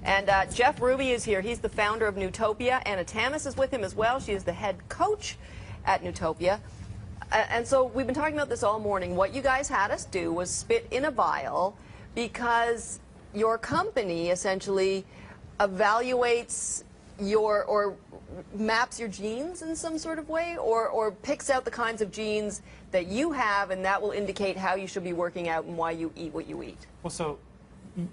And Jeff Ruby is here. He's the founder of Newtopia. Anna Tamas is with him as well. She is the head coach at Newtopia. And so we've been talking about this all morning. What you guys had us do was spit in a vial because your company essentially evaluates your, or maps your genes in some sort of way, or picks out the kinds of genes that you have, and that will indicate how you should be working out and why you eat what you eat. Well, so,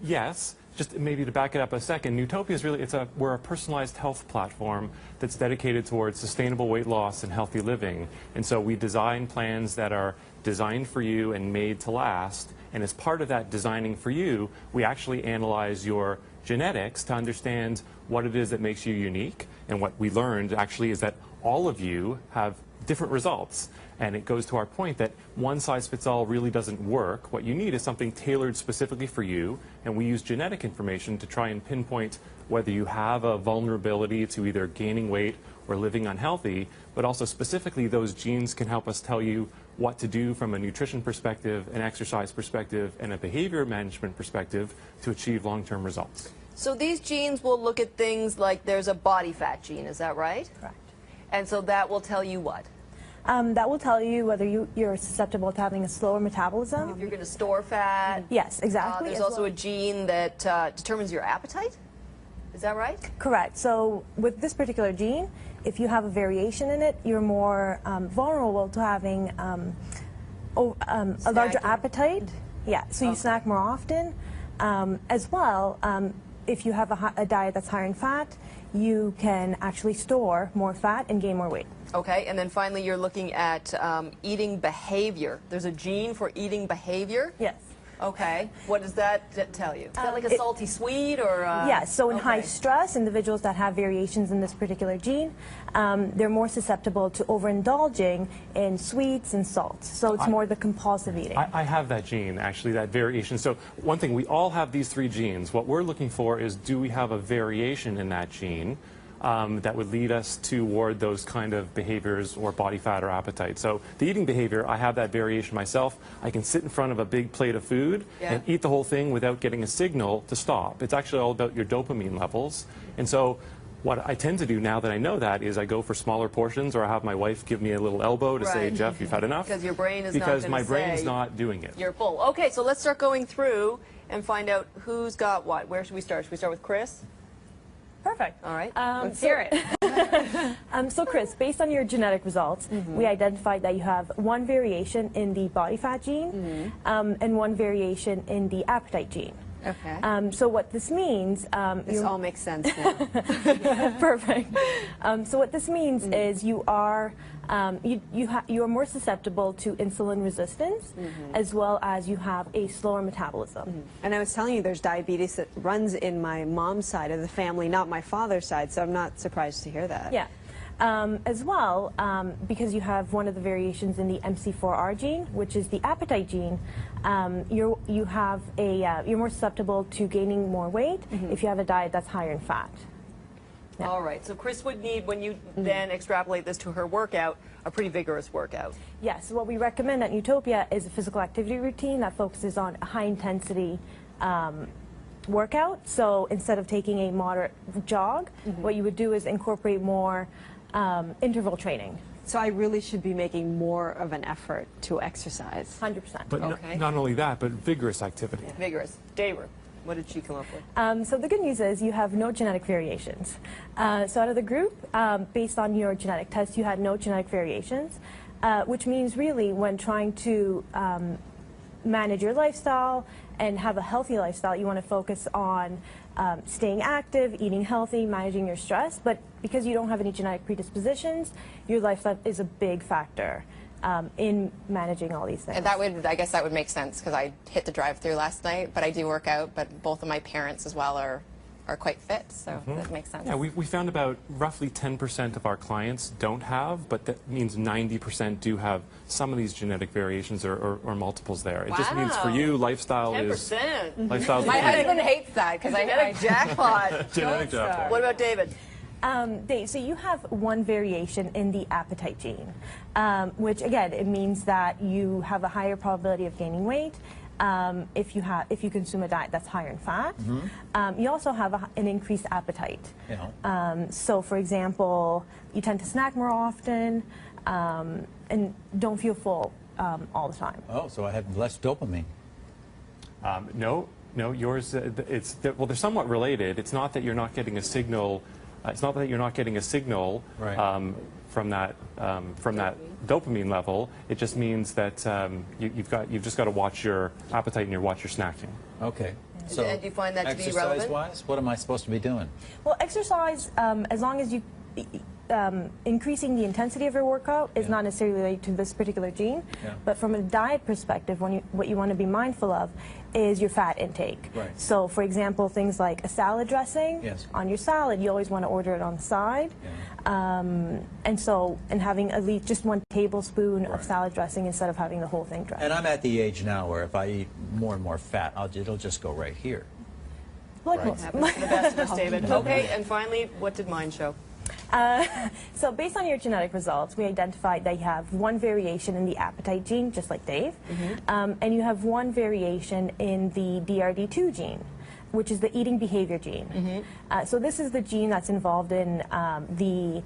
yes. Just maybe to back it up a second, Newtopia is really, we're a personalized health platform that's dedicated towards sustainable weight loss and healthy living. And so we design plans that are designed for you and made to last. And as part of that designing for you, we actually analyze your genetics to understand what it is that makes you unique. And what we learned actually is that all of you have different results. And it goes to our point that one size fits all really doesn't work. What you need is something tailored specifically for you, and we use genetic information to try and pinpoint whether you have a vulnerability to either gaining weight or living unhealthy, but also specifically those genes can help us tell you what to do from a nutrition perspective, an exercise perspective, and a behavior management perspective to achieve long-term results. So these genes will look at things like there's a body fat gene, is that right? Correct. And so that will tell you what? That will tell you whether you're susceptible to having a slower metabolism. If you're going to store fat. Yes, exactly. There's also a gene that determines your appetite. Is that right? Correct. So with this particular gene, if you have a variation in it, you're more vulnerable to having a larger appetite. Yeah, so you snack more often. As well, if you have a diet that's higher in fat, you can actually store more fat and gain more weight. Okay, and then finally you're looking at eating behavior. There's a gene for eating behavior? Yes. Okay, what does that tell you? Is that like a salty sweet or? Yes, so in high stress, individuals that have variations in this particular gene, they're more susceptible to overindulging in sweets and salts. So it's more the compulsive eating. I have that gene, actually, that variation. So one thing, we all have these three genes. What we're looking for is, do we have a variation in that gene that would lead us toward those kind of behaviors or body fat or appetite. So the eating behavior, I have that variation myself. I can sit in front of a big plate of food and eat the whole thing without getting a signal to stop. It's actually all about your dopamine levels. And so what I tend to do now that I know that is I go for smaller portions, or I have my wife give me a little elbow to say, Jeff, you've had enough. Because your brain is because not my brain's not doing it. You're full. Okay, so let's start going through and find out who's got what. Where should we start? Should we start with Chris? Perfect. All right. Let's hear it. So Chris, based on your genetic results, we identified that you have one variation in the body fat gene and one variation in the appetite gene. Okay. So what this means... this all makes sense now. Perfect. So what this means is you are you are more susceptible to insulin resistance, as well as you have a slower metabolism. And I was telling you, there's diabetes that runs in my mom's side of the family, not my father's side, so I'm not surprised to hear that. Yeah. As well, because you have one of the variations in the MC4R gene, which is the appetite gene, you're more susceptible to gaining more weight if you have a diet that's higher in fat. Yeah. All right, so Chris would need, when you then extrapolate this to her workout, a pretty vigorous workout. Yes, what we recommend at Newtopia is a physical activity routine that focuses on a high-intensity workout. So instead of taking a moderate jog, what you would do is incorporate more interval training. So I really should be making more of an effort to exercise. 100%. But not only that, but vigorous activity. Vigorous. Daver, what did she come up with? So the good news is you have no genetic variations. So out of the group, based on your genetic test, you had no genetic variations, which means really when trying to manage your lifestyle and have a healthy lifestyle, you want to focus on staying active, eating healthy, managing your stress. But because you don't have any genetic predispositions, your lifestyle is a big factor in managing all these things. And that would, I guess that would make sense, because I hit the drive-through last night, but I do work out, but both of my parents as well are quite fit, so that makes sense. Yeah, we found about roughly 10% of our clients don't have, but that means 90% do have some of these genetic variations or multiples there. It just means for you, lifestyle 10%. is... Lifestyle is My husband hates that, because Genetic jackpot. Genetic jackpot. What about David? Dave, so you have one variation in the appetite gene, which again, it means that you have a higher probability of gaining weight, if you consume a diet that's higher in fat. You also have an increased appetite. So, for example, you tend to snack more often and don't feel full all the time. Oh, so I have less dopamine. No, yours. Well, they're somewhat related. It's not that you're not getting a signal. It's not that you're not getting a signal Right. from that dopamine level. It just means that you've just got to watch your appetite and watch your snacking. Okay. So And do you find that to be relevant? exercise-wise, what am I supposed to be doing? Well, exercise, as long as you increasing the intensity of your workout is not necessarily related to this particular gene, but from a diet perspective, what you want to be mindful of is your fat intake. Right. So, for example, things like a salad dressing on your salad, you always want to order it on the side, and having at least just 1 tablespoon of salad dressing instead of having the whole thing dressed. And I'm at the age now where if I eat more and more fat, it'll just go right here. Like Right. most. Happens to the best of us, David. Okay, and finally, what did mine show? So based on your genetic results, we identified that you have 1 variation in the appetite gene, just like Dave, and you have 1 variation in the DRD2 gene, which is the eating behavior gene. So this is the gene that's involved in the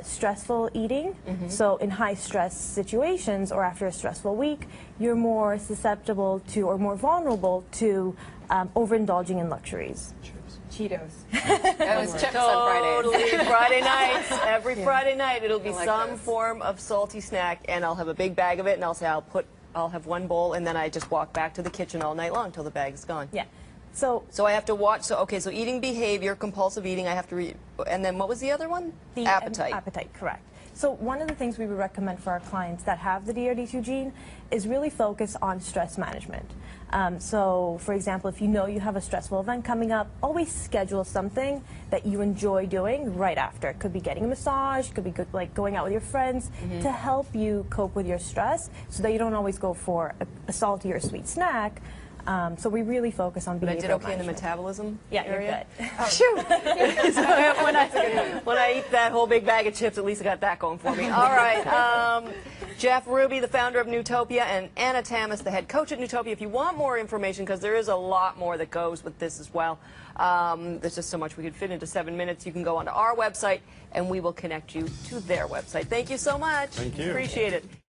stressful eating. So in high stress situations or after a stressful week, you're more susceptible to or more vulnerable to overindulging in luxuries. Cheetos. That was chips on Fridays. Totally. Friday nights. Every Friday night, it'll be like some those. form of salty snack, and I'll have a big bag of it, and I'll say I'll have 1 bowl, and then I just walk back to the kitchen all night long till the bag is gone. Yeah. So I have to watch. So eating behavior, compulsive eating. I have to read. And then what was the other one? the appetite. Appetite, correct. So one of the things we would recommend for our clients that have the DRD2 gene is really focus on stress management. So, for example, if you know you have a stressful event coming up, always schedule something that you enjoy doing right after. It could be getting a massage, it could be like going out with your friends to help you cope with your stress so that you don't always go for a salty or sweet snack. So we really focus on But I behavioral did okay in the management. metabolism Yeah, area. you're good. Oh, shoot! when I eat that whole big bag of chips, at least I got that going for me. All right. Jeff Ruby, the founder of Newtopia, and Anna Tamas, the head coach at Newtopia. If you want more information, because there is a lot more that goes with this as well, there's just so much we could fit into 7 minutes. You can go onto our website, and we will connect you to their website. Thank you so much. Thank you. Appreciate it.